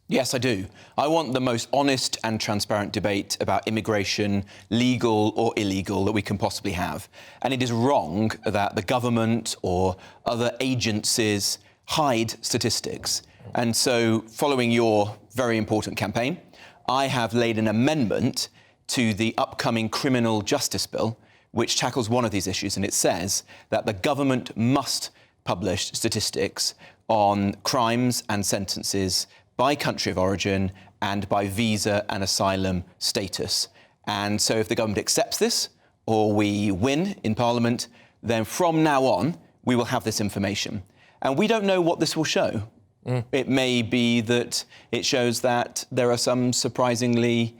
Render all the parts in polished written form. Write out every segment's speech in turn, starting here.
Yes, I do. I want the most honest and transparent debate about immigration, legal or illegal, that we can possibly have. And it is wrong that the government or other agencies hide statistics. And so, following your very important campaign, I have laid an amendment to the upcoming criminal justice bill, which tackles one of these issues, and it says that the government must publish statistics on crimes and sentences by country of origin and by visa and asylum status. And so if the government accepts this, or we win in Parliament, then from now on, we will have this information. And we don't know what this will show. It may be that it shows that there are some surprisingly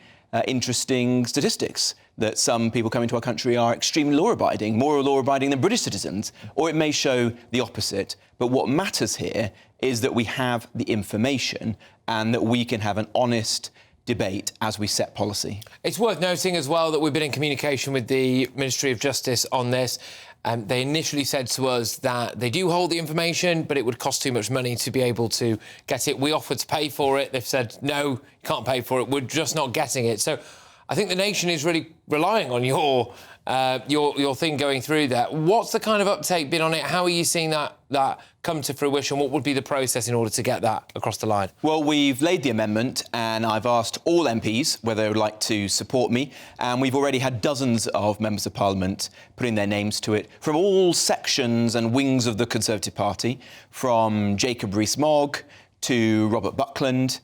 interesting statistics, that some people coming to our country are extremely law-abiding, more law-abiding than British citizens, or it may show the opposite. But what matters here is that we have the information and that we can have an honest debate as we set policy. It's worth noting as well that we've been in communication with the Ministry of Justice on this. They initially said to us that they do hold the information, but it would cost too much money to be able to get it. We offered to pay for it. They've said, no, you can't pay for it. We're just not getting it. So I think the nation is really relying on your thing going through that. What's the kind of uptake been on it? How are you seeing that come to fruition? What would be the process in order to get that across the line? Well, we've laid the amendment and I've asked all MPs whether they would like to support me, and we've already had dozens of members of Parliament putting their names to it from all sections and wings of the Conservative Party, from Jacob Rees-Mogg to Robert Buckland.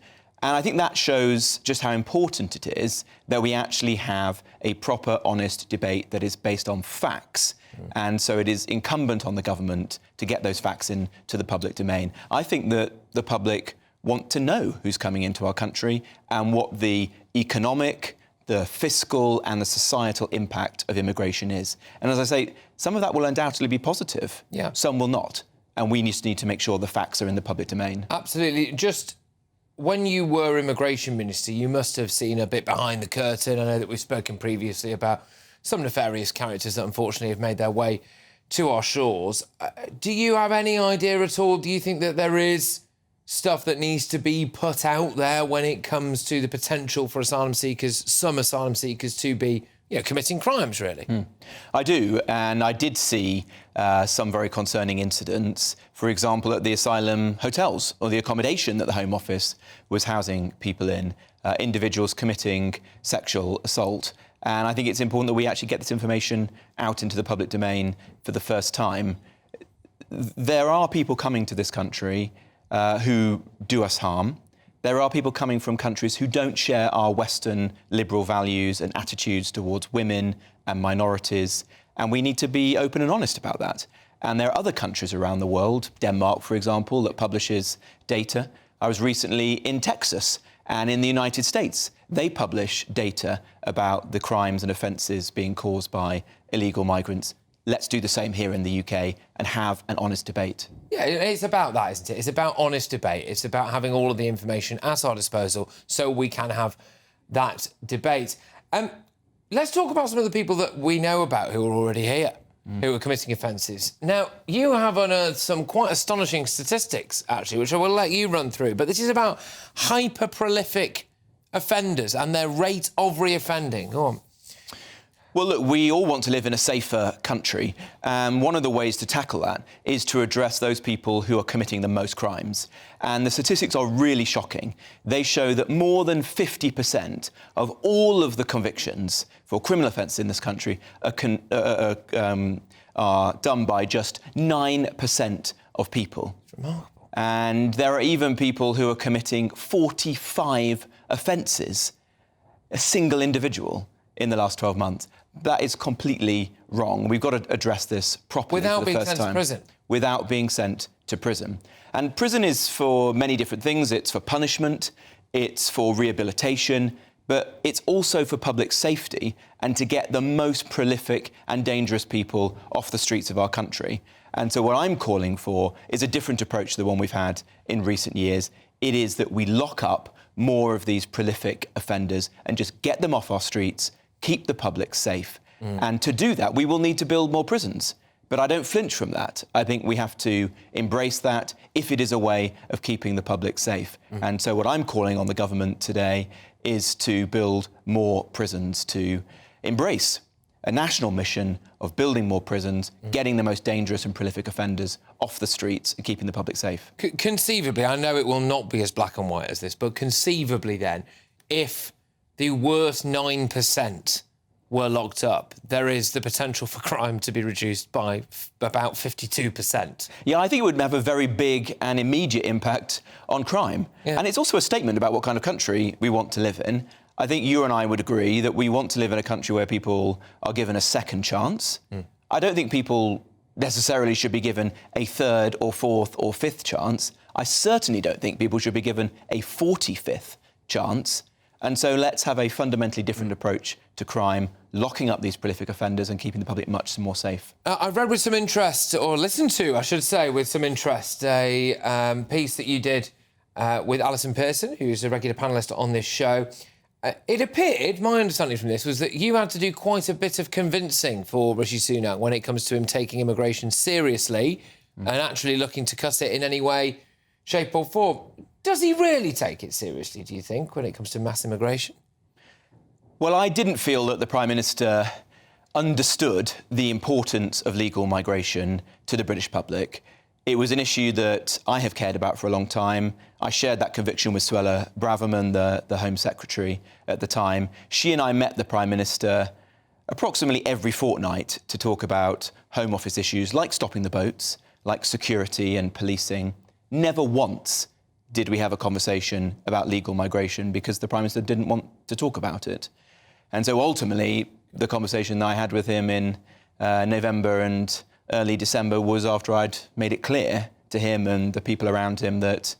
And I think that shows just how important it is that we actually have a proper, honest debate that is based on facts. And so it is incumbent on the government to get those facts into the public domain. I think that the public want to know who's coming into our country and what the economic, the fiscal and the societal impact of immigration is. And as I say, some of that will undoubtedly be positive. Yeah. Some will not. And we just need to make sure the facts are in the public domain. Absolutely. Just when you were Immigration Minister, you must have seen a bit behind the curtain. I know that we've spoken previously about some nefarious characters that unfortunately have made their way to our shores. Do you have any idea at all? Do you think that there is stuff that needs to be put out there when it comes to the potential for asylum seekers, some asylum seekers, to be committing crimes, really? I do, and I did see some very concerning incidents, for example, at the asylum hotels or the accommodation that the Home Office was housing people in, individuals committing sexual assault. And I think it's important that we actually get this information out into the public domain for the first time. There are people coming to this country who do us harm. There are people coming from countries who don't share our Western liberal values and attitudes towards women and minorities, and we need to be open and honest about that. And there are other countries around the world, Denmark, for example, that publishes data. I was recently in Texas, and in the United States, they publish data about the crimes and offences being caused by illegal migrants. Let's do the same here in the UK and have an honest debate. Yeah, it's about that, isn't it? It's about honest debate. It's about having all of the information at our disposal so we can have that debate. Let's talk about some of the people that we know about who are already here, who are committing offences. Now, you have unearthed some quite astonishing statistics, actually, which I will let you run through, but this is about hyper-prolific offenders and their rate of reoffending. Go on. Well, look, we all want to live in a safer country. One of the ways to tackle that is to address those people who are committing the most crimes. And the statistics are really shocking. They show that more than 50% of all of the convictions for criminal offences in this country are done by just 9% of people. It's remarkable. And there are even people who are committing 45 offences, a single individual, in the last 12 months. That is completely wrong. We've got to address this properly for the first time. Without being sent to prison? Without being sent to prison. And prison is for many different things. It's for punishment, it's for rehabilitation, but it's also for public safety and to get the most prolific and dangerous people off the streets of our country. And so what I'm calling for is a different approach to the one we've had in recent years. It is that we lock up more of these prolific offenders and just get them off our streets, keep the public safe. And to do that, we will need to build more prisons, But I don't flinch from that. I think we have to embrace that if it is a way of keeping the public safe. And so what I'm calling on the government today is to build more prisons, to embrace a national mission of building more prisons, getting the most dangerous and prolific offenders off the streets and keeping the public safe. Conceivably, I know it will not be as black and white as this, but conceivably then, if the worst 9% were locked up, there is the potential for crime to be reduced by about 52%. Yeah, I think it would have a very big and immediate impact on crime. Yeah. And it's also a statement about what kind of country we want to live in. I think you and I would agree that we want to live in a country where people are given a second chance. I don't think people necessarily should be given a third or fourth or fifth chance. I certainly don't think people should be given a 45th chance. And so let's have a fundamentally different approach to crime, locking up these prolific offenders and keeping the public much more safe. I've read with some interest, or listened to, I should say, with some interest, a piece that you did with Alison Pearson, who's a regular panellist on this show. It appeared, my understanding from this, was that you had to do quite a bit of convincing for Rishi Sunak when it comes to him taking immigration seriously and actually looking to cut it in any way, shape or form. Does he really take it seriously, do you think, when it comes to mass immigration? Well, I didn't feel that the Prime Minister understood the importance of legal migration to the British public. It was an issue that I have cared about for a long time. I shared that conviction with Suella Braverman, the Home Secretary at the time. She and I met the Prime Minister approximately every fortnight to talk about Home Office issues like stopping the boats, like security and policing. Never once did we have a conversation about legal migration because the Prime Minister didn't want to talk about it. And so ultimately, the conversation that I had with him in November and early December was after I'd made it clear to him and the people around him that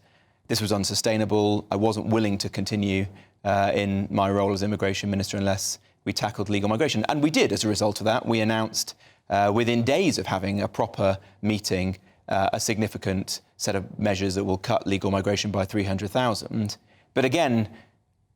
this was unsustainable. I wasn't willing to continue in my role as Immigration Minister unless we tackled legal migration. And we did as a result of that. We announced within days of having a proper meeting a significant set of measures that will cut legal migration by 300,000. But again,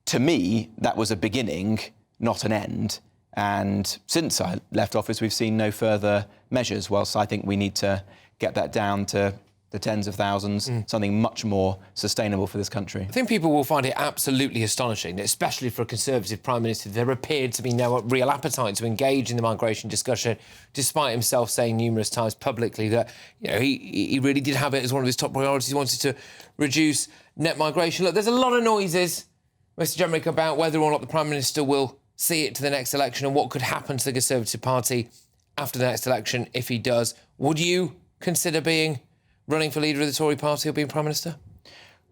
to me, that was a beginning, not an end. And since I left office, we've seen no further measures, whilst I think we need to get that down to the tens of thousands, something much more sustainable for this country. I think people will find it absolutely astonishing, especially for a Conservative Prime Minister. There appeared to be no real appetite to engage in the migration discussion, despite himself saying numerous times publicly that, you know, he really did have it as one of his top priorities. He wanted to reduce net migration. Look, there's a lot of noises, Mr Jenrick, about whether or not the Prime Minister will see it to the next election and what could happen to the Conservative Party after the next election if he does. Would you consider running for leader of the Tory party or being Prime Minister?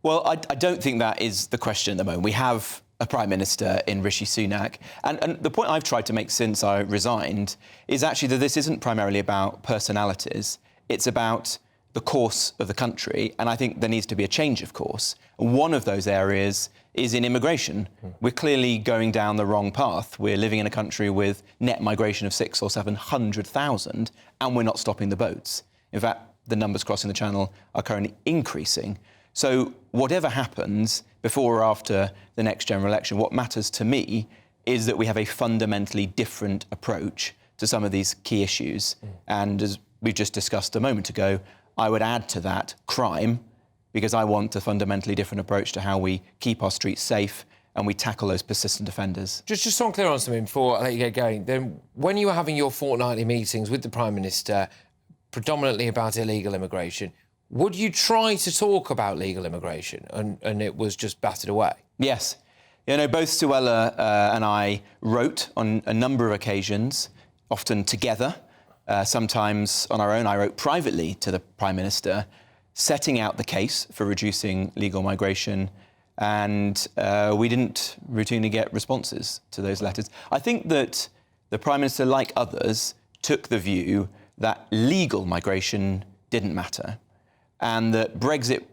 Well, I don't think that is the question at the moment. We have a Prime Minister in Rishi Sunak. And the point I've tried to make since I resigned is actually that this isn't primarily about personalities. It's about the course of the country. And I think there needs to be a change of course. And one of those areas is in immigration. We're clearly going down the wrong path. We're living in a country with net migration of 600,000 or 700,000, and we're not stopping the boats. In fact, the numbers crossing the Channel are currently increasing. So whatever happens before or after the next general election, what matters to me is that we have a fundamentally different approach to some of these key issues. And as we just discussed a moment ago, I would add to that crime, because I want a fundamentally different approach to how we keep our streets safe and we tackle those persistent offenders. Just so I'm clear on something before I let you get going, then when you were having your fortnightly meetings with the Prime Minister, predominantly about illegal immigration, would you try to talk about legal immigration and it was just battered away? Yes. You know, both Suella and I wrote on a number of occasions, often together, sometimes on our own. I wrote privately to the Prime Minister, setting out the case for reducing legal migration, and we didn't routinely get responses to those letters. I think that the Prime Minister, like others, took the view that legal migration didn't matter, and that Brexit,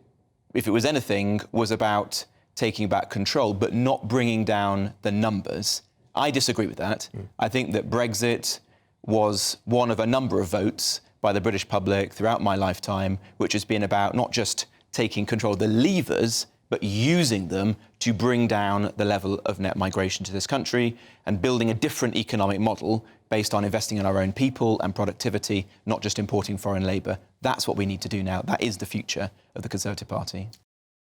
if it was anything, was about taking back control, but not bringing down the numbers. I disagree with that. I think that Brexit was one of a number of votes by the British public throughout my lifetime, which has been about not just taking control of the levers, but using them to bring down the level of net migration to this country and building a different economic model based on investing in our own people and productivity, not just importing foreign labour. That's what we need to do now. That is the future of the Conservative Party.